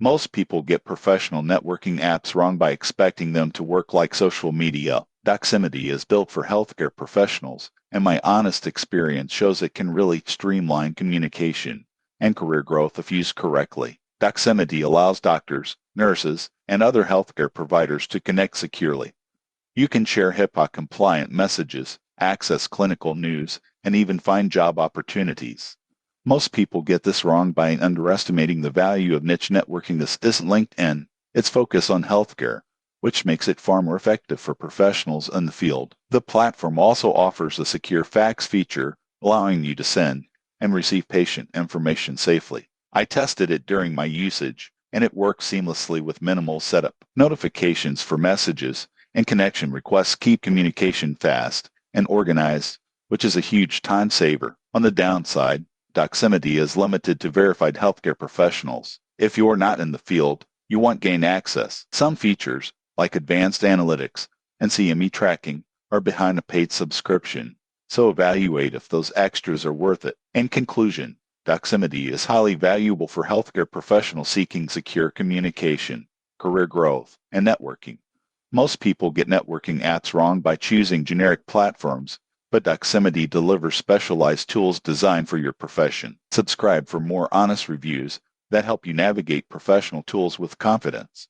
Most people get professional networking apps wrong by expecting them to work like social media. Doximity is built for healthcare professionals, and my honest experience shows it can really streamline communication and career growth if used correctly. Doximity allows doctors, nurses, and other healthcare providers to connect securely. You can share HIPAA-compliant messages, access clinical news, and even find job opportunities. Most people get this wrong by underestimating the value of niche networking. This isn't LinkedIn. It's focused on healthcare, which makes it far more effective for professionals in the field. The platform also offers a secure fax feature, allowing you to send and receive patient information safely. I tested it during my usage, and it works seamlessly with minimal setup. Notifications for messages and connection requests keep communication fast and organized, which is a huge time saver. On the downside, Doximity is limited to verified healthcare professionals. If you're not in the field, you won't gain access. Some features, like advanced analytics and CME tracking, are behind a paid subscription, so evaluate if those extras are worth it. In conclusion, Doximity is highly valuable for healthcare professionals seeking secure communication, career growth, and networking. Most people get networking apps wrong by choosing generic platforms, but Doximity delivers specialized tools designed for your profession. Subscribe for more honest reviews that help you navigate professional tools with confidence.